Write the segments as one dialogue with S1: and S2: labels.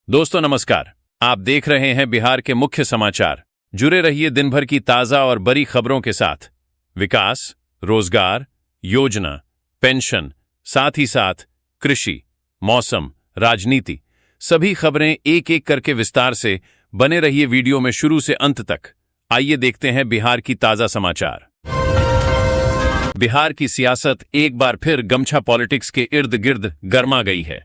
S1: दोस्तों नमस्कार। आप देख रहे हैं बिहार के मुख्य समाचार। जुड़े रहिए दिन भर की ताजा और बड़ी खबरों के साथ। विकास, रोजगार, योजना, पेंशन, साथ ही साथ कृषि, मौसम, राजनीति, सभी खबरें एक एक करके विस्तार से। बने रहिए वीडियो में शुरू से अंत तक। आइए देखते हैं बिहार की ताजा समाचार। बिहार की सियासत एक बार फिर गमछा पॉलिटिक्स के इर्द गिर्द गर्मा गई है।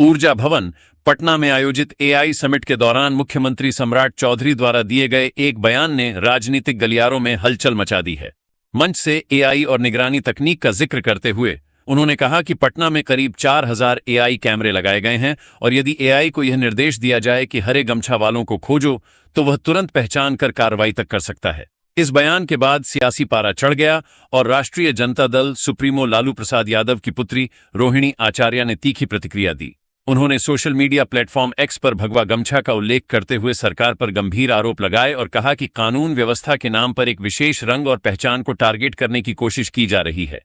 S1: ऊर्जा भवन पटना में आयोजित एआई समिट के दौरान मुख्यमंत्री सम्राट चौधरी द्वारा दिए गए एक बयान ने राजनीतिक गलियारों में हलचल मचा दी है। मंच से एआई और निगरानी तकनीक का जिक्र करते हुए उन्होंने कहा कि पटना में करीब 4000 एआई कैमरे लगाए गए हैं और यदि एआई को यह निर्देश दिया जाए कि हरे गमछा वालों को खोजो तो वह तुरंत पहचान कर कार्रवाई तक कर सकता है। इस बयान के बाद सियासी पारा चढ़ गया और राष्ट्रीय जनता दल सुप्रीमो लालू प्रसाद यादव की पुत्री रोहिणी आचार्य ने तीखी प्रतिक्रिया दी। उन्होंने सोशल मीडिया प्लेटफॉर्म एक्स पर भगवा गमछा का उल्लेख करते हुए सरकार पर गंभीर आरोप लगाए और कहा कि कानून व्यवस्था के नाम पर एक विशेष रंग और पहचान को टारगेट करने की कोशिश की जा रही है।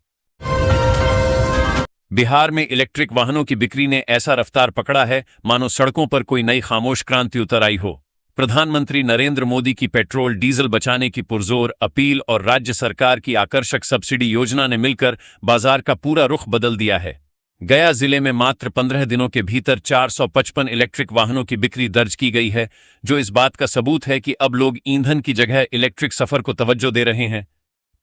S1: बिहार में इलेक्ट्रिक वाहनों की बिक्री ने ऐसा रफ्तार पकड़ा है मानो सड़कों पर कोई नई खामोश क्रांति उतर आई हो। प्रधानमंत्री नरेंद्र मोदी की पेट्रोल डीजल बचाने की पुरजोर अपील और राज्य सरकार की आकर्षक सब्सिडी योजना ने मिलकर बाजार का पूरा रुख बदल दिया है। गया जिले में मात्र 15 दिनों के भीतर 455 इलेक्ट्रिक वाहनों की बिक्री दर्ज की गई है, जो इस बात का सबूत है कि अब लोग ईंधन की जगह इलेक्ट्रिक सफर को तवज्जो दे रहे हैं।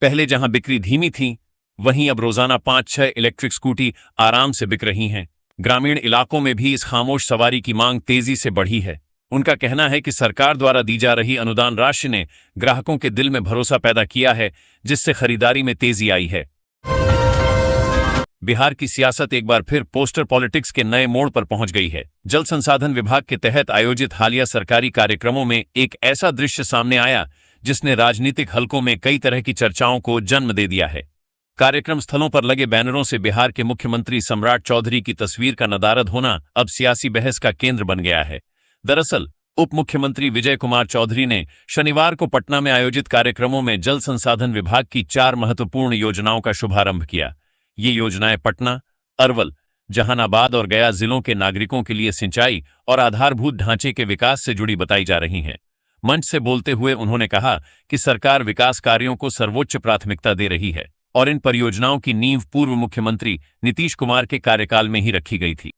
S1: पहले जहां बिक्री धीमी थी, वहीं अब रोजाना 5-6 इलेक्ट्रिक स्कूटी आराम से बिक रही हैं। ग्रामीण इलाकों में भी इस खामोश सवारी की मांग तेजी से बढ़ी है। उनका कहना है कि सरकार द्वारा दी जा रही अनुदान राशि ने ग्राहकों के दिल में भरोसा पैदा किया है, जिससे खरीदारी में तेजी आई है। बिहार की सियासत एक बार फिर पोस्टर पॉलिटिक्स के नए मोड़ पर पहुंच गई है। जल संसाधन विभाग के तहत आयोजित हालिया सरकारी कार्यक्रमों में एक ऐसा दृश्य सामने आया जिसने राजनीतिक हलकों में कई तरह की चर्चाओं को जन्म दे दिया है। कार्यक्रम स्थलों पर लगे बैनरों से बिहार के मुख्यमंत्री सम्राट चौधरी की तस्वीर का नदारद होना अब सियासी बहस का केंद्र बन गया है। दरअसल उप मुख्यमंत्री विजय कुमार चौधरी ने शनिवार को पटना में आयोजित कार्यक्रमों में जल संसाधन विभाग की 4 महत्वपूर्ण योजनाओं का शुभारंभ किया। ये योजनाएं पटना, अरवल, जहानाबाद और गया जिलों के नागरिकों के लिए सिंचाई और आधारभूत ढांचे के विकास से जुड़ी बताई जा रही हैं। मंच से बोलते हुए उन्होंने कहा कि सरकार विकास कार्यों को सर्वोच्च प्राथमिकता दे रही है और इन परियोजनाओं की नींव पूर्व मुख्यमंत्री नीतीश कुमार के कार्यकाल में ही रखी गई थी।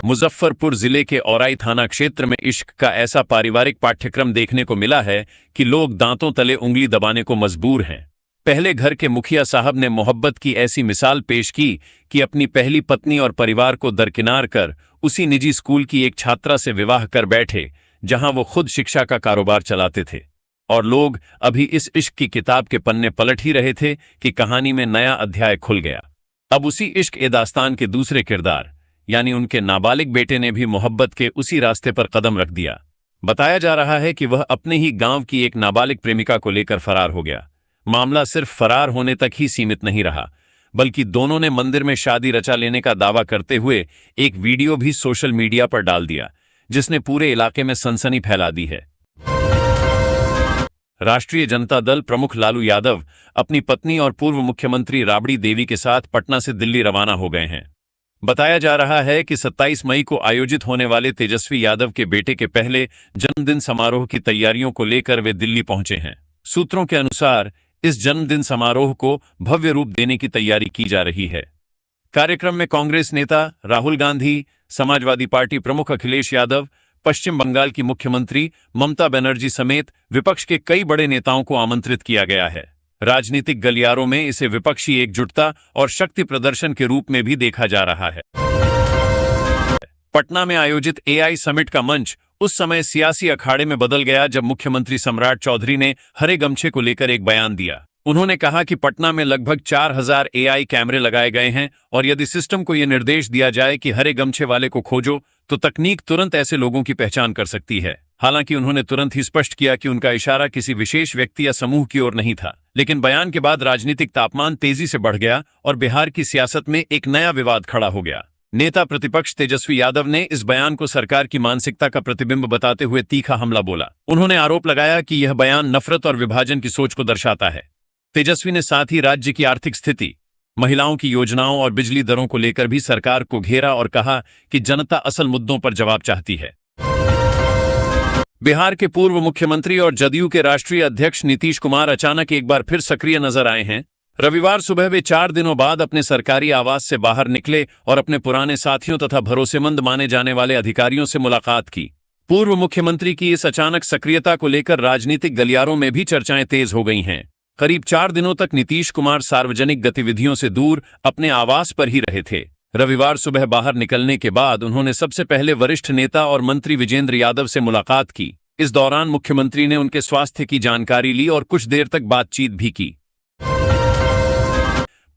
S1: मुजफ्फरपुर जिले के औराई थाना क्षेत्र में इश्क का ऐसा पारिवारिक पाठ्यक्रम देखने को मिला है कि लोग दांतों तले उंगली दबाने को मजबूर हैं। पहले घर के मुखिया साहब ने मोहब्बत की ऐसी मिसाल पेश की कि अपनी पहली पत्नी और परिवार को दरकिनार कर उसी निजी स्कूल की एक छात्रा से विवाह कर बैठे जहां वो खुद शिक्षा का कारोबार चलाते थे। और लोग अभी इस इश्क की किताब के पन्ने पलट ही रहे थे कि कहानी में नया अध्याय खुल गया। अब उसी इश्क ए दास्तान के दूसरे किरदार यानी उनके नाबालिग बेटे ने भी मोहब्बत के उसी रास्ते पर कदम रख दिया। बताया जा रहा है कि वह अपने ही गांव की एक नाबालिग प्रेमिका को लेकर फरार हो गया। मामला सिर्फ फरार होने तक ही सीमित नहीं रहा, बल्कि दोनों ने मंदिर में शादी रचा लेने का दावा करते हुए एक वीडियो भी सोशल मीडिया पर डाल दिया, जिसने पूरे इलाके में सनसनी फैला दी है। राष्ट्रीय जनता दल प्रमुख लालू यादव अपनी पत्नी और पूर्व मुख्यमंत्री राबड़ी देवी के साथ पटना से दिल्ली रवाना हो गए हैं। बताया जा रहा है कि 27 मई को आयोजित होने वाले तेजस्वी यादव के बेटे के पहले जन्मदिन समारोह की तैयारियों को लेकर वे दिल्ली पहुंचे हैं। सूत्रों के अनुसार इस जन्मदिन समारोह को भव्य रूप देने की तैयारी की जा रही है। कार्यक्रम में कांग्रेस नेता राहुल गांधी, समाजवादी पार्टी प्रमुख अखिलेश यादव, पश्चिम बंगाल की मुख्यमंत्री ममता बनर्जी समेत विपक्ष के कई बड़े नेताओं को आमंत्रित किया गया है। राजनीतिक गलियारों में इसे विपक्षी एकजुटता और शक्ति प्रदर्शन के रूप में भी देखा जा रहा है। पटना में आयोजित एआई समिट का मंच उस समय सियासी अखाड़े में बदल गया जब मुख्यमंत्री सम्राट चौधरी ने हरे गमछे को लेकर एक बयान दिया। उन्होंने कहा कि पटना में लगभग 4000 एआई कैमरे लगाए गए हैं और यदि सिस्टम को यह निर्देश दिया जाए कि हरे गमछे वाले को खोजो तो तकनीक तुरंत ऐसे लोगों की पहचान कर सकती है। हालांकि उन्होंने तुरंत ही स्पष्ट किया कि उनका इशारा किसी विशेष व्यक्ति या समूह की ओर नहीं था। लेकिन बयान के बाद राजनीतिक तापमान तेजी से बढ़ गया और बिहार की सियासत में एक नया विवाद खड़ा हो गया। नेता प्रतिपक्ष तेजस्वी यादव ने इस बयान को सरकार की मानसिकता का प्रतिबिंब बताते हुए तीखा हमला बोला। उन्होंने आरोप लगाया कि यह बयान नफरत और विभाजन की सोच को दर्शाता है। तेजस्वी ने साथ ही राज्य की आर्थिक स्थिति, महिलाओं की योजनाओं और बिजली दरों को लेकर भी सरकार को घेरा और कहा कि जनता असल मुद्दों पर जवाब चाहती है। बिहार के पूर्व मुख्यमंत्री और जदयू के राष्ट्रीय अध्यक्ष नीतीश कुमार अचानक एक बार फिर सक्रिय नजर आए हैं। रविवार सुबह वे 4 दिनों बाद अपने सरकारी आवास से बाहर निकले और अपने पुराने साथियों तथा भरोसेमंद माने जाने वाले अधिकारियों से मुलाकात की। पूर्व मुख्यमंत्री की इस अचानक सक्रियता को लेकर राजनीतिक गलियारों में भी चर्चाएं तेज हो गई हैं। करीब 4 दिनों तक नीतीश कुमार सार्वजनिक गतिविधियों से दूर अपने आवास पर ही रहे थे। रविवार सुबह बाहर निकलने के बाद उन्होंने सबसे पहले वरिष्ठ नेता और मंत्री विजेंद्र यादव से मुलाकात की। इस दौरान मुख्यमंत्री ने उनके स्वास्थ्य की जानकारी ली और कुछ देर तक बातचीत भी की।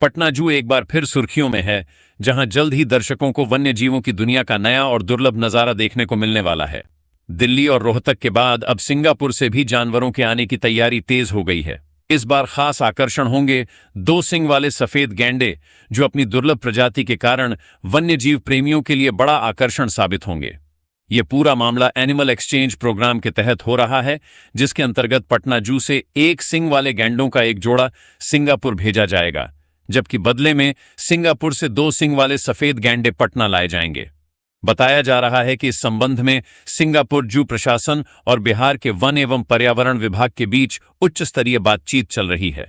S1: पटना जू एक बार फिर सुर्खियों में है, जहां जल्द ही दर्शकों को वन्य जीवों की दुनिया का नया और दुर्लभ नजारा देखने को मिलने वाला है। दिल्ली और रोहतक के बाद अब सिंगापुर से भी जानवरों के आने की तैयारी तेज हो गई है। इस बार खास आकर्षण होंगे 2 सींग वाले सफेद गैंडे, जो अपनी दुर्लभ प्रजाति के कारण वन्यजीव प्रेमियों के लिए बड़ा आकर्षण साबित होंगे। ये पूरा मामला एनिमल एक्सचेंज प्रोग्राम के तहत हो रहा है, जिसके अंतर्गत पटना जू से 1 सींग वाले गैंडों का एक जोड़ा सिंगापुर भेजा जाएगा, जबकि बदले में सिंगापुर से 2 सींग वाले सफेद गैंडे पटना लाए जाएंगे। बताया जा रहा है कि इस संबंध में सिंगापुर जू प्रशासन और बिहार के वन एवं पर्यावरण विभाग के बीच उच्च स्तरीय बातचीत चल रही है।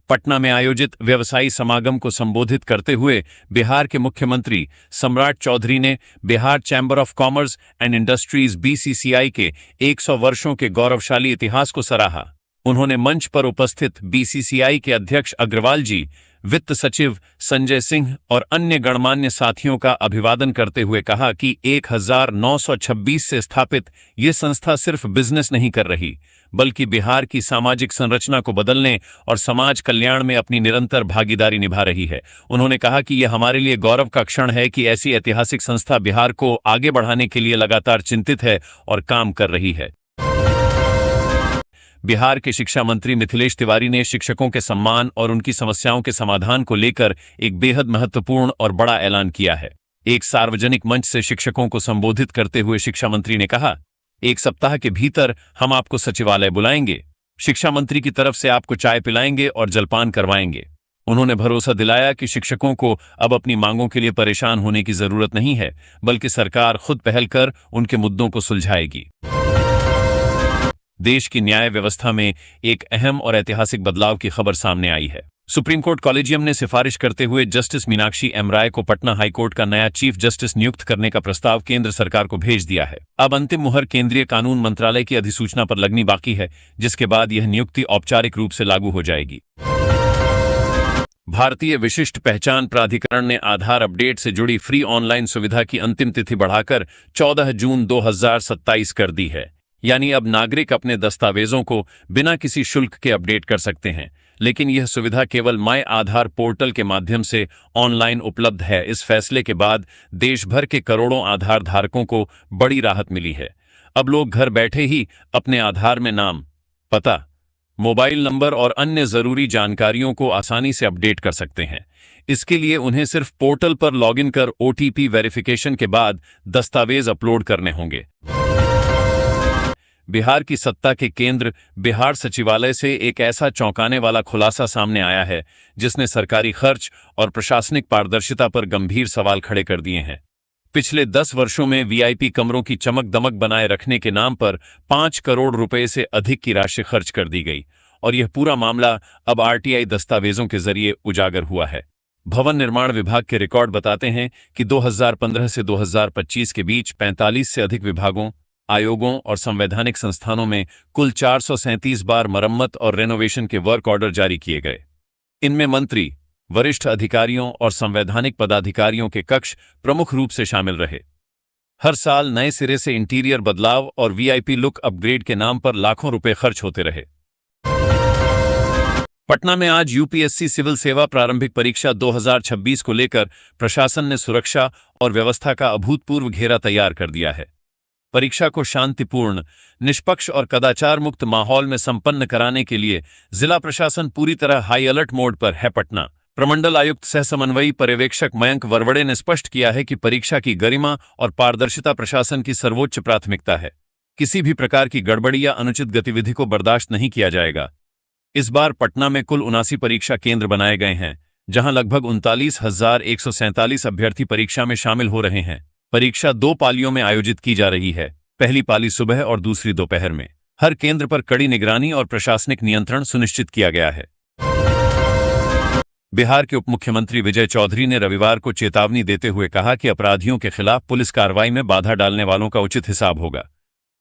S1: पटना में आयोजित व्यवसायी समागम को संबोधित करते हुए बिहार के मुख्यमंत्री सम्राट चौधरी ने Bihar chamber of commerce and industries BCCI के 100 वर्षों के गौरवशाली इतिहास को सराहा। उन्होंने मंच पर उपस्थित बीसीसीआई के अध्यक्ष अग्रवाल जी, वित्त सचिव संजय सिंह और अन्य गणमान्य साथियों का अभिवादन करते हुए कहा कि 1926 से स्थापित ये संस्था सिर्फ बिजनेस नहीं कर रही, बल्कि बिहार की सामाजिक संरचना को बदलने और समाज कल्याण में अपनी निरंतर भागीदारी निभा रही है। उन्होंने कहा कि यह हमारे लिए गौरव का क्षण है कि ऐसी ऐतिहासिक संस्था बिहार को आगे बढ़ाने के लिए लगातार चिंतित है और काम कर रही है। बिहार के शिक्षा मंत्री मिथिलेश तिवारी ने शिक्षकों के सम्मान और उनकी समस्याओं के समाधान को लेकर एक बेहद महत्वपूर्ण और बड़ा ऐलान किया है। एक सार्वजनिक मंच से शिक्षकों को संबोधित करते हुए शिक्षा मंत्री ने कहा, 1 सप्ताह के भीतर हम आपको सचिवालय बुलाएंगे, शिक्षा मंत्री की तरफ से आपको चाय पिलाएंगे और जलपान करवाएंगे। उन्होंने भरोसा दिलाया कि शिक्षकों को अब अपनी मांगों के लिए परेशान होने की जरूरत नहीं है, बल्कि सरकार खुद पहल कर उनके मुद्दों को सुलझाएगी। देश की न्याय व्यवस्था में एक अहम और ऐतिहासिक बदलाव की खबर सामने आई है। सुप्रीम कोर्ट कॉलेजियम ने सिफारिश करते हुए जस्टिस मीनाक्षी एम राय को पटना हाईकोर्ट का नया चीफ जस्टिस नियुक्त करने का प्रस्ताव केंद्र सरकार को भेज दिया है। अब अंतिम मुहर केंद्रीय कानून मंत्रालय की अधिसूचना पर लगनी बाकी है, जिसके बाद यह नियुक्ति औपचारिक रूप से लागू हो जाएगी। भारतीय विशिष्ट पहचान प्राधिकरण ने आधार अपडेट से जुड़ी फ्री ऑनलाइन सुविधा की अंतिम तिथि बढ़ाकर 14 जून 2027 कर दी है। यानी अब नागरिक अपने दस्तावेजों को बिना किसी शुल्क के अपडेट कर सकते हैं, लेकिन यह सुविधा केवल माय आधार पोर्टल के माध्यम से ऑनलाइन उपलब्ध है। इस फैसले के बाद देश भर के करोड़ों आधार धारकों को बड़ी राहत मिली है। अब लोग घर बैठे ही अपने आधार में नाम, पता, मोबाइल नंबर और अन्य जरूरी जानकारियों को आसानी से अपडेट कर सकते हैं। इसके लिए उन्हें सिर्फ पोर्टल पर लॉगिन कर OTP वेरिफिकेशन के बाद दस्तावेज अपलोड करने होंगे। बिहार की सत्ता के केंद्र बिहार सचिवालय से एक ऐसा चौंकाने वाला खुलासा सामने आया है, जिसने सरकारी खर्च और प्रशासनिक पारदर्शिता पर गंभीर सवाल खड़े कर दिए हैं। पिछले 10 वर्षों में VIP कमरों की चमक दमक बनाए रखने के नाम पर 5 करोड़ रुपए से अधिक की राशि खर्च कर दी गई, और यह पूरा मामला अब RTI दस्तावेजों के जरिए उजागर हुआ है। भवन निर्माण विभाग के रिकॉर्ड बताते हैं कि 2015 से 2025 के बीच 45 से अधिक विभागों, आयोगों और संवैधानिक संस्थानों में कुल 437 बार मरम्मत और रेनोवेशन के वर्क ऑर्डर जारी किए गए। इनमें मंत्री, वरिष्ठ अधिकारियों और संवैधानिक पदाधिकारियों के कक्ष प्रमुख रूप से शामिल रहे। हर साल नए सिरे से इंटीरियर बदलाव और VIP लुक अपग्रेड के नाम पर लाखों रुपए खर्च होते रहे। पटना में आज UPSC सिविल सेवा प्रारंभिक परीक्षा 2026 को लेकर प्रशासन ने सुरक्षा और व्यवस्था का अभूतपूर्व घेरा तैयार कर दिया है। परीक्षा को शांतिपूर्ण, निष्पक्ष और कदाचार मुक्त माहौल में संपन्न कराने के लिए जिला प्रशासन पूरी तरह हाई अलर्ट मोड पर है। पटना प्रमंडल आयुक्त सह समन्वयी पर्यवेक्षक मयंक वरवड़े ने स्पष्ट किया है कि परीक्षा की गरिमा और पारदर्शिता प्रशासन की सर्वोच्च प्राथमिकता है। किसी भी प्रकार की गड़बड़ी या अनुचित गतिविधि को बर्दाश्त नहीं किया जाएगा। इस बार पटना में कुल 79 परीक्षा केंद्र बनाए गए हैं, जहां लगभग 39,147 अभ्यर्थी परीक्षा में शामिल हो रहे हैं। परीक्षा 2 पालियों में आयोजित की जा रही है, पहली पाली सुबह और दूसरी दोपहर में। हर केंद्र पर कड़ी निगरानी और प्रशासनिक नियंत्रण सुनिश्चित किया गया है। बिहार के उप मुख्यमंत्री विजय चौधरी ने रविवार को चेतावनी देते हुए कहा कि अपराधियों के खिलाफ पुलिस कार्रवाई में बाधा डालने वालों का उचित हिसाब होगा।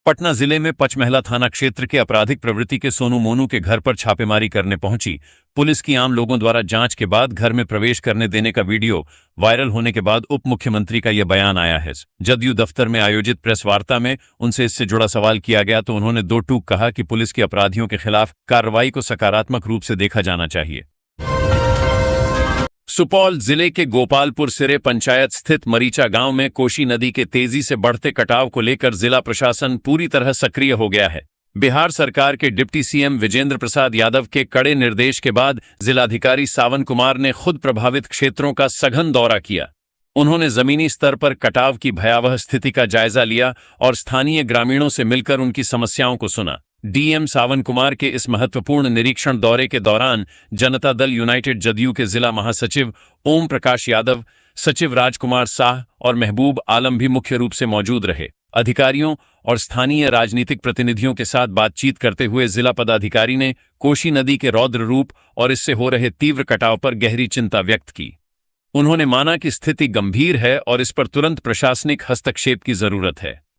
S1: पटना जिले में पचमहला थाना क्षेत्र के आपराधिक प्रवृत्ति के सोनू मोनू के घर पर छापेमारी करने पहुंची पुलिस की आम लोगों द्वारा जांच के बाद घर में प्रवेश करने देने का वीडियो वायरल होने के बाद उप मुख्यमंत्री का यह बयान आया है। जदयू दफ्तर में आयोजित प्रेस वार्ता में उनसे इससे जुड़ा सवाल किया गया तो उन्होंने दो टूक कहा कि पुलिस के अपराधियों के खिलाफ कार्रवाई को सकारात्मक रूप से देखा जाना चाहिए। सुपौल जिले के गोपालपुर सिरे पंचायत स्थित मरीचा गांव में कोसी नदी के तेजी से बढ़ते कटाव को लेकर जिला प्रशासन पूरी तरह सक्रिय हो गया है। बिहार सरकार के डिप्टी सीएम विजेंद्र प्रसाद यादव के कड़े निर्देश के बाद जिलाधिकारी सावन कुमार ने खुद प्रभावित क्षेत्रों का सघन दौरा किया। उन्होंने जमीनी स्तर पर कटाव की भयावह स्थिति का जायजा लिया और स्थानीय ग्रामीणों से मिलकर उनकी समस्याओं को सुना। डीएम सावन कुमार के इस महत्वपूर्ण निरीक्षण दौरे के दौरान जनता दल यूनाइटेड जदयू के जिला महासचिव ओम प्रकाश यादव, सचिव राजकुमार साह और महबूब आलम भी मुख्य रूप से मौजूद रहे। अधिकारियों और स्थानीय राजनीतिक प्रतिनिधियों के साथ बातचीत करते हुए जिला पदाधिकारी ने कोसी नदी के रौद्र रूप और इससे हो रहे तीव्र कटाव पर गहरी चिंता व्यक्त की। उन्होंने माना कि स्थिति गंभीर है और इस पर तुरंत प्रशासनिक हस्तक्षेप की जरूरत है।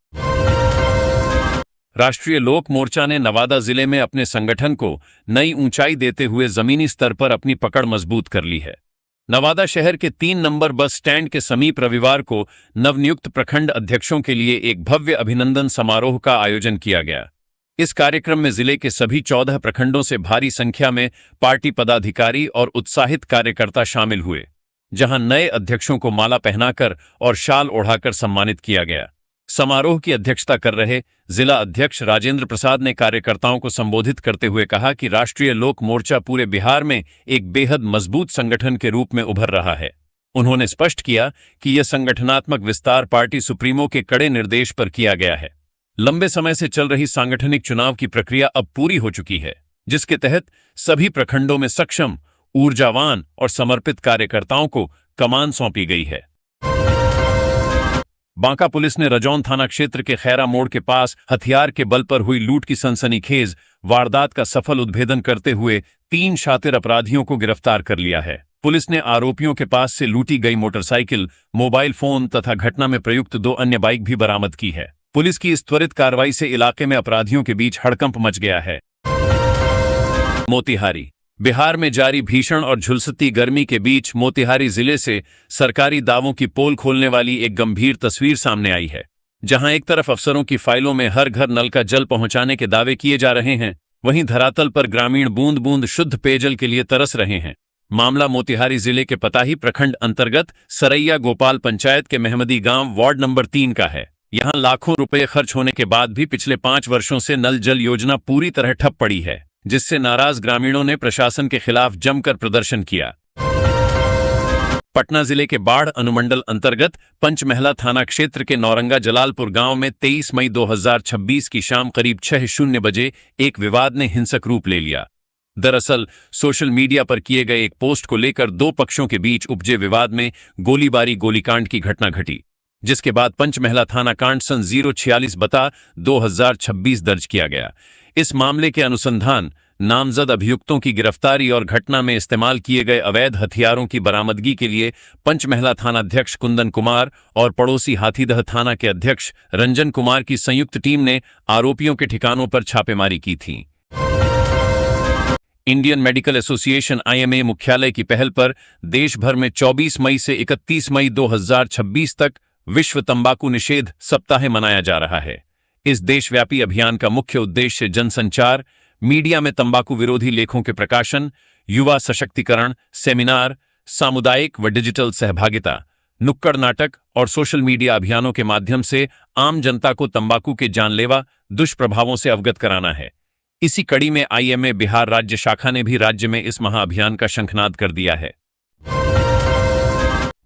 S1: राष्ट्रीय लोक मोर्चा ने नवादा जिले में अपने संगठन को नई ऊंचाई देते हुए जमीनी स्तर पर अपनी पकड़ मजबूत कर ली है। नवादा शहर के 3 नंबर बस स्टैंड के समीप रविवार को नवनियुक्त प्रखंड अध्यक्षों के लिए एक भव्य अभिनंदन समारोह का आयोजन किया गया। इस कार्यक्रम में जिले के सभी 14 प्रखंडों से भारी संख्या में पार्टी पदाधिकारी और उत्साहित कार्यकर्ता शामिल हुए, जहां नए अध्यक्षों को माला पहनाकर और शाल ओढ़ाकर सम्मानित किया गया। समारोह की अध्यक्षता कर रहे जिला अध्यक्ष राजेंद्र प्रसाद ने कार्यकर्ताओं को संबोधित करते हुए कहा कि राष्ट्रीय लोक मोर्चा पूरे बिहार में एक बेहद मजबूत संगठन के रूप में उभर रहा है। उन्होंने स्पष्ट किया कि यह संगठनात्मक विस्तार पार्टी सुप्रीमो के कड़े निर्देश पर किया गया है। लंबे समय से चल रही सांगठनिक चुनाव की प्रक्रिया अब पूरी हो चुकी है, जिसके तहत सभी प्रखंडों में सक्षम, ऊर्जावान और समर्पित कार्यकर्ताओं को कमान सौंपी गई है। बांका पुलिस ने रजौन थाना क्षेत्र के खैरा मोड़ के पास हथियार के बल पर हुई लूट की सनसनीखेज वारदात का सफल उद्भेदन करते हुए 3 शातिर अपराधियों को गिरफ्तार कर लिया है। पुलिस ने आरोपियों के पास से लूटी गई मोटरसाइकिल, मोबाइल फोन तथा घटना में प्रयुक्त 2 अन्य बाइक भी बरामद की है। पुलिस की इस त्वरित कार्रवाई से इलाके में अपराधियों के बीच हड़कंप मच गया है। मोतिहारी बिहार में जारी भीषण और झुलसती गर्मी के बीच मोतिहारी जिले से सरकारी दावों की पोल खोलने वाली एक गंभीर तस्वीर सामने आई है, जहां एक तरफ अफसरों की फाइलों में हर घर नल का जल पहुंचाने के दावे किए जा रहे हैं, वहीं धरातल पर ग्रामीण बूंद बूंद शुद्ध पेयजल के लिए तरस रहे हैं। मामला मोतिहारी जिले के पताही प्रखंड अंतर्गत सरैया गोपाल पंचायत के महमदी गांव वार्ड नंबर 3 का है। यहां लाखों रुपए खर्च होने के बाद भी पिछले 5 वर्षों से नल जल योजना पूरी तरह ठप पड़ी है, जिससे नाराज ग्रामीणों ने प्रशासन के खिलाफ जमकर प्रदर्शन किया। पटना जिले के बाढ़ अनुमंडल अंतर्गत पंचमहला थाना क्षेत्र के नौरंगा जलालपुर गांव में 23 मई 2026 की शाम करीब 6:00 बजे एक विवाद ने हिंसक रूप ले लिया। दरअसल सोशल मीडिया पर किए गए एक पोस्ट को लेकर 2 पक्षों के बीच उपजे विवाद में गोलीबारी गोलीकांड की घटना घटी, जिसके बाद पंचमहला थाना कांड सन 046/2026 दर्ज किया गया। इस मामले के अनुसंधान, नामजद अभियुक्तों की गिरफ्तारी और घटना में इस्तेमाल किए गए अवैध हथियारों की बरामदगी के लिए पंचमहला थानाध्यक्ष कुंदन कुमार और पड़ोसी हाथीदह थाना के अध्यक्ष रंजन कुमार की संयुक्त टीम ने आरोपियों के ठिकानों पर छापेमारी की थी। इंडियन मेडिकल एसोसिएशन IMA मुख्यालय की पहल पर देश भर में 24 मई से 31 मई 2026 तक विश्व तंबाकू निषेध सप्ताह मनाया जा रहा है। इस देशव्यापी अभियान का मुख्य उद्देश्य जनसंचार, मीडिया में तंबाकू विरोधी लेखों के प्रकाशन, युवा सशक्तिकरण, सेमिनार, सामुदायिक व डिजिटल सहभागिता, नुक्कड़ नाटक और सोशल मीडिया अभियानों के माध्यम से आम जनता को तंबाकू के जानलेवा दुष्प्रभावों से अवगत कराना है। इसी कड़ी में IMA बिहार राज्य शाखा ने भी राज्य में इस महाअभियान का शंखनाद कर दिया है।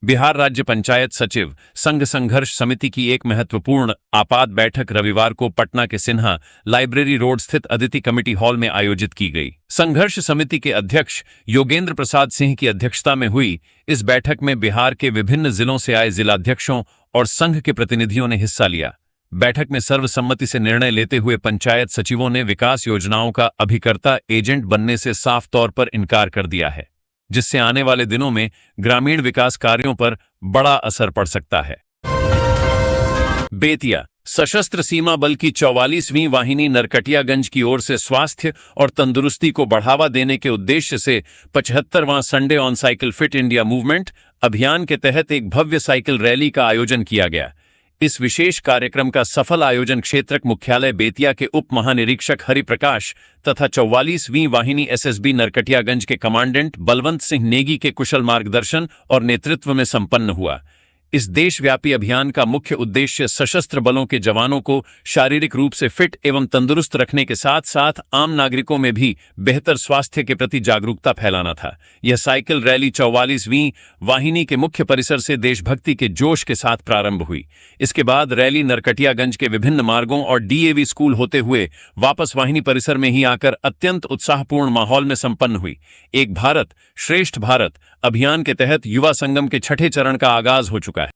S1: बिहार राज्य पंचायत सचिव संघ संघर्ष समिति की एक महत्वपूर्ण आपात बैठक रविवार को पटना के सिन्हा लाइब्रेरी रोड स्थित अदिति कमेटी हॉल में आयोजित की गई। संघर्ष समिति के अध्यक्ष योगेंद्र प्रसाद सिंह की अध्यक्षता में हुई इस बैठक में बिहार के विभिन्न जिलों से आए जिलाध्यक्षों और संघ के प्रतिनिधियों ने हिस्सा लिया। बैठक में सर्वसम्मति से निर्णय लेते हुए पंचायत सचिवों ने विकास योजनाओं का अभिकर्ता एजेंट बनने से साफ तौर पर इनकार कर दिया है, जिससे आने वाले दिनों में ग्रामीण विकास कार्यों पर बड़ा असर पड़ सकता है। बेतिया सशस्त्र सीमा बल की 44वीं वाहिनी नरकटियागंज की ओर से स्वास्थ्य और तंदुरुस्ती को बढ़ावा देने के उद्देश्य से 75वां Sunday on cycle fit India movement अभियान के तहत एक भव्य साइकिल रैली का आयोजन किया गया। इस विशेष कार्यक्रम का सफल आयोजन क्षेत्रक मुख्यालय बेतिया के उप महानिरीक्षक हरिप्रकाश तथा 44वीं वाहिनी एसएसबी नरकटियागंज के कमांडेंट बलवंत सिंह नेगी के कुशल मार्गदर्शन और नेतृत्व में संपन्न हुआ। इस देशव्यापी अभियान का मुख्य उद्देश्य सशस्त्र बलों के जवानों को शारीरिक रूप से फिट एवं तंदुरुस्त रखने के साथ साथ आम नागरिकों में भी बेहतर स्वास्थ्य के प्रति जागरूकता फैलाना था। यह साइकिल रैली 44वीं वाहिनी के मुख्य परिसर से देशभक्ति के जोश के साथ प्रारंभ हुई। इसके बाद रैली नरकटियागंज के विभिन्न मार्गों और डीएवी स्कूल होते हुए वापस वाहिनी परिसर में ही आकर अत्यंत उत्साहपूर्ण माहौल में संपन्न हुई। एक भारत श्रेष्ठ भारत अभियान के तहत युवा संगम के छठे चरण का आगाज हो चुका है।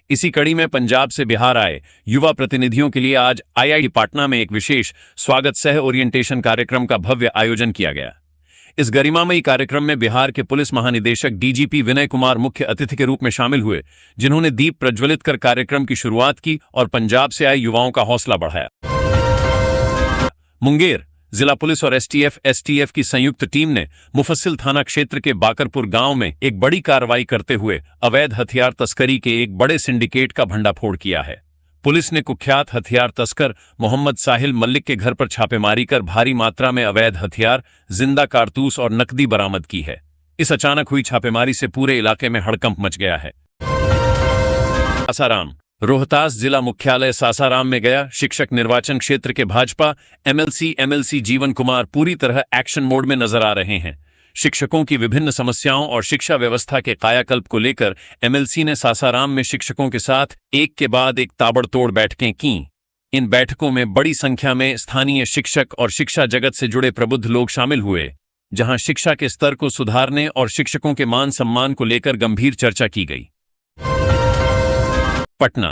S1: इसी कड़ी में पंजाब से बिहार आए युवा प्रतिनिधियों के लिए आज आईआईटी पटना में एक विशेष स्वागत सह ओरिएंटेशन कार्यक्रम का भव्य आयोजन किया गया। इस गरिमामयी कार्यक्रम में बिहार के पुलिस महानिदेशक डीजीपी विनय कुमार मुख्य अतिथि के रूप में शामिल हुए, जिन्होंने दीप प्रज्वलित कर कार्यक्रम की शुरुआत की और पंजाब से आए युवाओं का हौसला बढ़ाया। मुंगेर जिला पुलिस और एसटीएफ की संयुक्त टीम ने मुफस्सिल थाना क्षेत्र के बाकरपुर गांव में एक बड़ी कार्रवाई करते हुए अवैध हथियार तस्करी के एक बड़े सिंडिकेट का भंडाफोड़ किया है। पुलिस ने कुख्यात हथियार तस्कर मोहम्मद साहिल मल्लिक के घर पर छापेमारी कर भारी मात्रा में अवैध हथियार, जिंदा कारतूस और नकदी बरामद की है। इस अचानक हुई छापेमारी से पूरे इलाके में हड़कंप मच गया है। सासाराम रोहतास जिला मुख्यालय सासाराम में गया शिक्षक निर्वाचन क्षेत्र के भाजपा एमएलसी जीवन कुमार पूरी तरह एक्शन मोड में नजर आ रहे हैं। शिक्षकों की विभिन्न समस्याओं और शिक्षा व्यवस्था के कायाकल्प को लेकर एमएलसी ने सासाराम में शिक्षकों के साथ एक के बाद एक ताबड़तोड़ बैठकें की। इन बैठकों में बड़ी संख्या में स्थानीय शिक्षक और शिक्षा जगत से जुड़े प्रबुद्ध लोग शामिल हुए, जहां शिक्षा के स्तर को सुधारने और शिक्षकों के मान सम्मान को लेकर गंभीर चर्चा की गई। पटना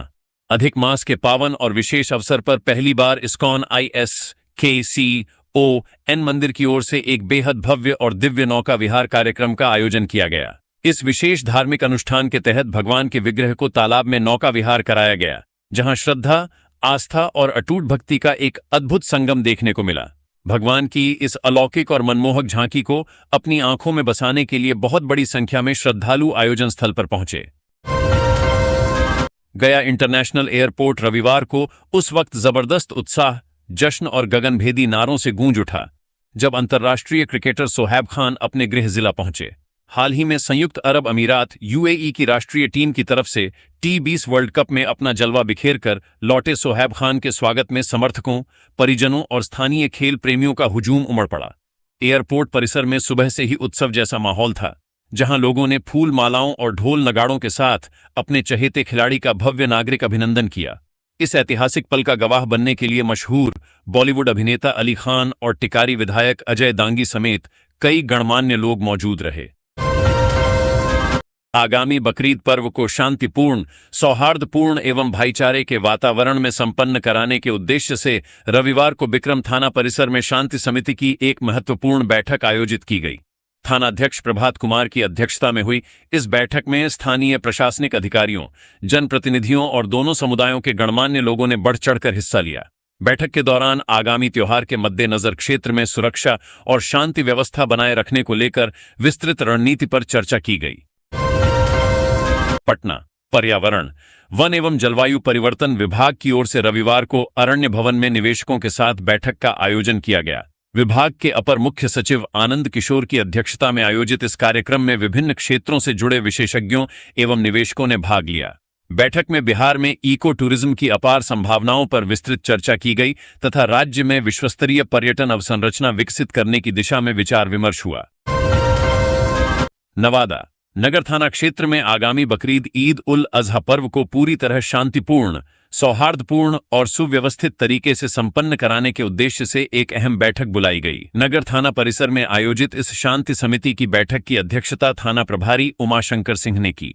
S1: अधिक मास के पावन और विशेष अवसर पर पहली बार इस्कॉन ISKCON मंदिर की ओर से एक बेहद भव्य और दिव्य नौका विहार कार्यक्रम का आयोजन किया गया। इस विशेष धार्मिक अनुष्ठान के तहत भगवान के विग्रह को तालाब में नौका विहार कराया गया, जहां श्रद्धा, आस्था और अटूट भक्ति का एक अद्भुत संगम देखने को मिला। भगवान की इस अलौकिक और मनमोहक झांकी को अपनी आंखों में बसाने के लिए बहुत बड़ी संख्या में श्रद्धालु आयोजन स्थल पर पहुंचे। गया इंटरनेशनल एयरपोर्ट रविवार को उस वक्त जबरदस्त उत्साह, जश्न और गगनभेदी नारों से गूंज उठा जब अंतर्राष्ट्रीय क्रिकेटर सोहैब खान अपने गृह जिला पहुंचे। हाल ही में संयुक्त अरब अमीरात UAE की राष्ट्रीय टीम की तरफ से T20 वर्ल्ड कप में अपना जलवा बिखेर कर लौटे सोहैब खान के स्वागत में समर्थकों, परिजनों और स्थानीय खेल प्रेमियों का हुजूम उमड़ पड़ा। एयरपोर्ट परिसर में सुबह से ही उत्सव जैसा माहौल था, जहां लोगों ने फूल मालाओं और ढोल नगाड़ों के साथ अपने चहेते खिलाड़ी का भव्य नागरिक अभिनंदन किया। इस ऐतिहासिक पल का गवाह बनने के लिए मशहूर बॉलीवुड अभिनेता अली खान और टिकारी विधायक अजय दांगी समेत कई गणमान्य लोग मौजूद रहे। आगामी बकरीद पर्व को शांतिपूर्ण, सौहार्दपूर्ण एवं भाईचारे के वातावरण में संपन्न कराने के उद्देश्य से रविवार को बिक्रम थाना परिसर में शांति समिति की एक महत्वपूर्ण बैठक आयोजित की गई। थानाध्यक्ष प्रभात कुमार की अध्यक्षता में हुई इस बैठक में स्थानीय प्रशासनिक अधिकारियों, जनप्रतिनिधियों और दोनों समुदायों के गणमान्य लोगों ने बढ़ चढ़कर हिस्सा लिया। बैठक के दौरान आगामी त्योहार के मद्देनजर क्षेत्र में सुरक्षा और शांति व्यवस्था बनाए रखने को लेकर विस्तृत रणनीति पर चर्चा की गई। पटना पर्यावरण, वन एवं जलवायु परिवर्तन विभाग की ओर से रविवार को अरण्य भवन में निवेशकों के साथ बैठक का आयोजन किया गया। विभाग के अपर मुख्य सचिव आनंद किशोर की अध्यक्षता में आयोजित इस कार्यक्रम में विभिन्न क्षेत्रों से जुड़े विशेषज्ञों एवं निवेशकों ने भाग लिया। बैठक में बिहार में इको टूरिज्म की अपार संभावनाओं पर विस्तृत चर्चा की गई तथा राज्य में विश्वस्तरीय पर्यटन अवसंरचना विकसित करने की दिशा में विचार विमर्श हुआ। नवादा नगर थाना क्षेत्र में आगामी बकरीद ईद उल अजहा पर्व को पूरी तरह शांतिपूर्ण, सौहार्दपूर्ण और सुव्यवस्थित तरीके से संपन्न कराने के उद्देश्य से एक अहम बैठक बुलाई गई। नगर थाना परिसर में आयोजित इस शांति समिति की बैठक की अध्यक्षता थाना प्रभारी उमाशंकर सिंह ने की।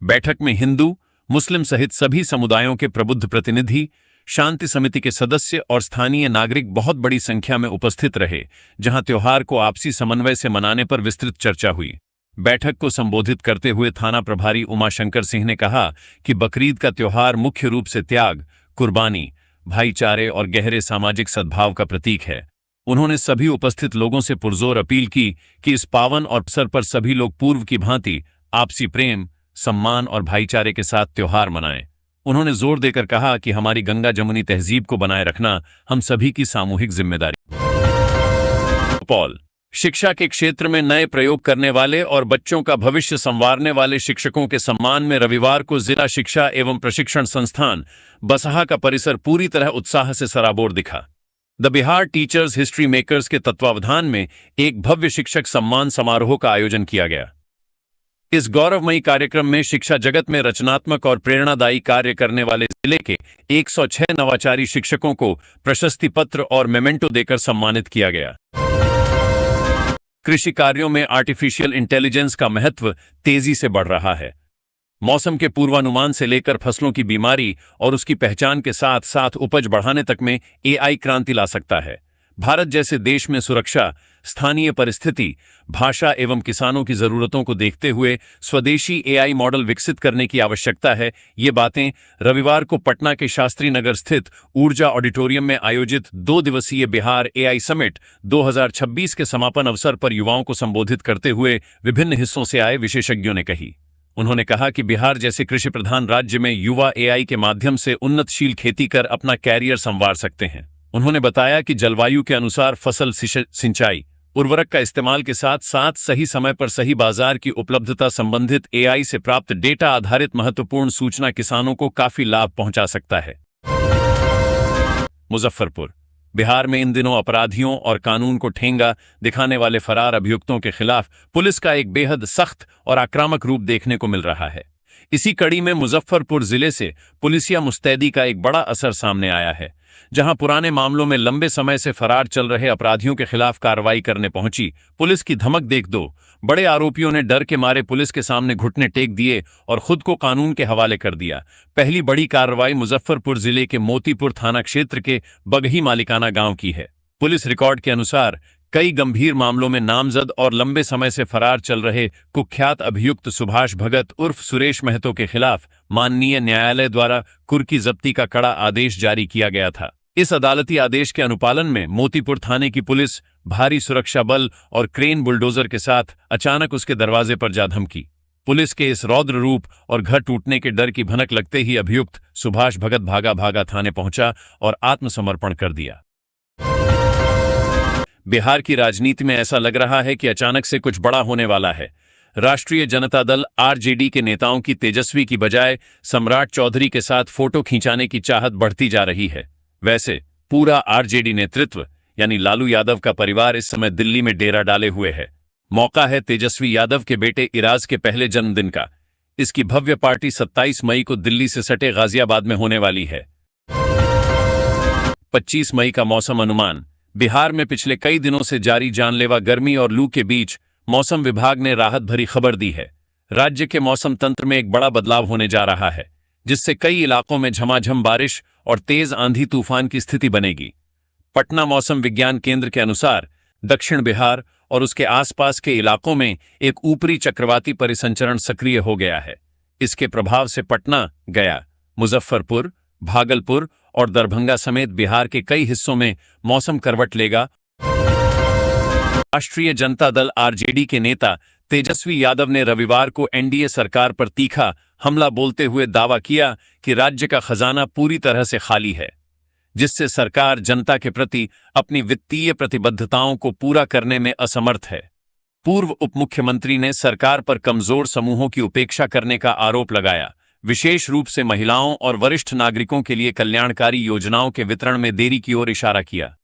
S1: बैठक में हिंदू, मुस्लिम सहित सभी समुदायों के प्रबुद्ध प्रतिनिधि, शांति समिति के सदस्य और स्थानीय नागरिक बहुत बड़ी संख्या में उपस्थित रहे, जहां त्योहार को आपसी समन्वय से मनाने पर विस्तृत चर्चा हुई। बैठक को संबोधित करते हुए थाना प्रभारी उमाशंकर सिंह ने कहा कि बकरीद का त्योहार मुख्य रूप से त्याग, कुर्बानी, भाईचारे और गहरे सामाजिक सद्भाव का प्रतीक है। उन्होंने सभी उपस्थित लोगों से पुरजोर अपील की कि इस पावन अवसर पर सभी लोग पूर्व की भांति आपसी प्रेम, सम्मान और भाईचारे के साथ त्योहार मनाएं। उन्होंने जोर देकर कहा कि हमारी गंगा जमुनी तहजीब को बनाए रखना हम सभी की सामूहिक जिम्मेदारी। पॉल शिक्षा के क्षेत्र में नए प्रयोग करने वाले और बच्चों का भविष्य संवारने वाले शिक्षकों के सम्मान में रविवार को जिला शिक्षा एवं प्रशिक्षण संस्थान बसहा का परिसर पूरी तरह उत्साह से सराबोर दिखा। The Bihar teachers history makers के तत्वावधान में एक भव्य शिक्षक सम्मान समारोह का आयोजन किया गया। इस गौरवमयी कार्यक्रम में शिक्षा जगत में रचनात्मक और प्रेरणादायी कार्य करने वाले जिले के 106 नवाचारी शिक्षकों को प्रशस्ति पत्र और मेमेंटो देकर सम्मानित किया गया। कृषि कार्यों में आर्टिफिशियल इंटेलिजेंस का महत्व तेजी से बढ़ रहा है। मौसम के पूर्वानुमान से लेकर फसलों की बीमारी और उसकी पहचान के साथ साथ उपज बढ़ाने तक में एआई क्रांति ला सकता है। भारत जैसे देश में सुरक्षा, स्थानीय परिस्थिति, भाषा एवं किसानों की जरूरतों को देखते हुए स्वदेशी एआई मॉडल विकसित करने की आवश्यकता है। ये बातें रविवार को पटना के शास्त्री नगर स्थित ऊर्जा ऑडिटोरियम में आयोजित 2 दिवसीय बिहार एआई समिट 2026 के समापन अवसर पर युवाओं को संबोधित करते हुए विभिन्न हिस्सों से आए विशेषज्ञों ने कही। उन्होंने कहा कि बिहार जैसे कृषि प्रधान राज्य में युवा एआई के माध्यम से उन्नतशील खेती कर अपना कैरियर संवार सकते हैं। उन्होंने बताया कि जलवायु के अनुसार फसल सिंचाई, उर्वरक का इस्तेमाल के साथ साथ सही समय पर सही बाजार की उपलब्धता संबंधित एआई से प्राप्त डेटा आधारित महत्वपूर्ण सूचना किसानों को काफी लाभ पहुंचा सकता है। मुजफ्फरपुर बिहार में इन दिनों अपराधियों और कानून को ठेंगा दिखाने वाले फरार अभियुक्तों के खिलाफ पुलिस का एक बेहद सख्त और आक्रामक रूप देखने को मिल रहा है। इसी कड़ी में मुजफ्फरपुर जिले से पुलिसिया मुस्तैदी का एक बड़ा असर सामने आया है, जहां पुराने मामलों में लंबे समय से फरार चल रहे अपराधियों के खिलाफ कार्रवाई करने पहुंची पुलिस की धमक देख 2 बड़े आरोपियों ने डर के मारे पुलिस के सामने घुटने टेक दिए और खुद को कानून के हवाले कर दिया। पहली बड़ी कार्रवाई मुजफ्फरपुर जिले के मोतीपुर थाना क्षेत्र के बगही मालिकाना गांव की है। पुलिस रिकॉर्ड के अनुसार कई गंभीर मामलों में नामजद और लंबे समय से फरार चल रहे कुख्यात अभियुक्त सुभाष भगत उर्फ सुरेश महतो के खिलाफ माननीय न्यायालय द्वारा कुर्की जब्ती का कड़ा आदेश जारी किया गया था। इस अदालती आदेश के अनुपालन में मोतीपुर थाने की पुलिस भारी सुरक्षा बल और क्रेन बुलडोजर के साथ अचानक उसके दरवाजे पर जा धमकी। पुलिस के इस रौद्र रूप और घर टूटने के डर की भनक लगते ही अभियुक्त सुभाष भगत भागा थाने पहुंचा और आत्मसमर्पण कर दिया। बिहार की राजनीति में ऐसा लग रहा है कि अचानक से कुछ बड़ा होने वाला है। राष्ट्रीय जनता दल आरजेडी के नेताओं की तेजस्वी की बजाय सम्राट चौधरी के साथ फोटो खींचाने की चाहत बढ़ती जा रही है। वैसे पूरा आरजेडी नेतृत्व यानी लालू यादव का परिवार इस समय दिल्ली में डेरा डाले हुए है। मौका है तेजस्वी यादव के बेटे इराज के पहले जन्मदिन का। इसकी भव्य पार्टी 27 मई को दिल्ली से सटे गाजियाबाद में होने वाली है। 25 मई का मौसम अनुमान। बिहार में पिछले कई दिनों से जारी जानलेवा गर्मी और लू के बीच मौसम विभाग ने राहत भरी खबर दी है। राज्य के मौसम तंत्र में एक बड़ा बदलाव होने जा रहा है, जिससे कई इलाकों में झमाझम बारिश और तेज आंधी तूफान की स्थिति बनेगी। पटना मौसम विज्ञान केंद्र के अनुसार दक्षिण बिहार और उसके आसपास के इलाकों में एक ऊपरी चक्रवाती परिसंचरण सक्रिय हो गया है। इसके प्रभाव से पटना, गया, मुजफ्फरपुर, भागलपुर और दरभंगा समेत बिहार के कई हिस्सों में मौसम करवट लेगा। राष्ट्रीय जनता दल आरजेडी के नेता तेजस्वी यादव ने रविवार को एनडीए सरकार पर तीखा हमला बोलते हुए दावा किया कि राज्य का खजाना पूरी तरह से खाली है, जिससे सरकार जनता के प्रति अपनी वित्तीय प्रतिबद्धताओं को पूरा करने में असमर्थ है। पूर्व उप मुख्यमंत्री ने सरकार पर कमजोर समूहों की उपेक्षा करने का आरोप लगाया, विशेष रूप से महिलाओं और वरिष्ठ नागरिकों के लिए कल्याणकारी योजनाओं के वितरण में देरी की ओर इशारा किया।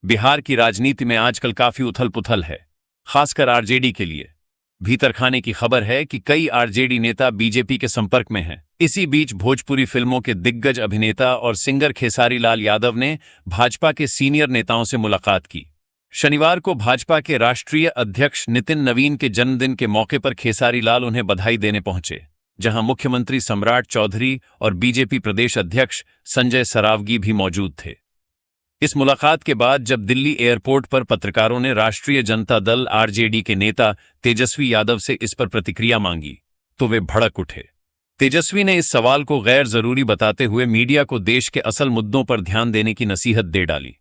S1: बिहार की राजनीति में आजकल काफी उथल-पुथल है, खासकर आरजेडी के लिए। भीतरखाने की खबर है कि कई आरजेडी नेता बीजेपी के संपर्क में हैं। इसी बीच भोजपुरी फिल्मों के दिग्गज अभिनेता और सिंगर खेसारी लाल यादव ने भाजपा के सीनियर नेताओं से मुलाकात की। शनिवार को भाजपा के राष्ट्रीय अध्यक्ष नितिन नवीन के जन्मदिन के मौके पर खेसारी लाल उन्हें बधाई देने पहुंचे, जहां मुख्यमंत्री सम्राट चौधरी और बीजेपी प्रदेश अध्यक्ष संजय सरावगी भी मौजूद थे। इस मुलाकात के बाद जब दिल्ली एयरपोर्ट पर पत्रकारों ने राष्ट्रीय जनता दल आरजेडी के नेता तेजस्वी यादव से इस पर प्रतिक्रिया मांगी, तो वे भड़क उठे। तेजस्वी ने इस सवाल को गैर जरूरी बताते हुए मीडिया को देश के असल मुद्दों पर ध्यान देने की नसीहत दे डाली।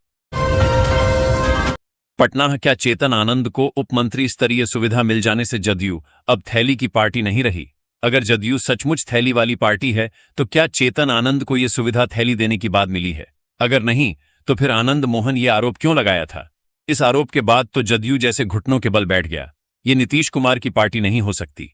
S1: पटना क्या चेतन आनंद को उप मंत्री स्तरीय सुविधा मिल जाने से जदयू अब थैली की पार्टी नहीं रही? अगर जदयू सचमुच थैली वाली पार्टी है तो क्या चेतन आनंद को यह सुविधा थैली देने की बाद मिली है? अगर नहीं तो फिर आनंद मोहन ये आरोप क्यों लगाया था? इस आरोप के बाद तो जदयू जैसे घुटनों के बल बैठ गया। ये नीतीश कुमार की पार्टी नहीं हो सकती।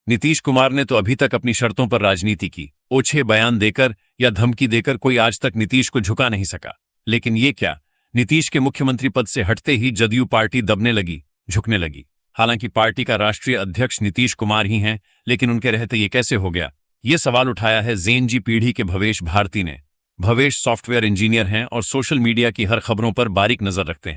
S1: नीतीश कुमार ने तो अभी तक अपनी शर्तों पर राजनीति की। ओछे बयान देकर या धमकी देकर कोई आज तक नीतीश को झुका नहीं सका। लेकिन ये क्या, नीतीश के मुख्यमंत्री पद से हटते ही जदयू पार्टी दबने लगी, झुकने लगी। हालांकि पार्टी का राष्ट्रीय अध्यक्ष नीतीश कुमार ही हैं, लेकिन उनके रहते ये कैसे हो गया? ये सवाल उठाया है जेन जी पीढ़ी के भवेश भारती ने। भवेश सॉफ्टवेयर इंजीनियर हैं और सोशल मीडिया की हर खबरों पर बारीक नजर रखते हैं।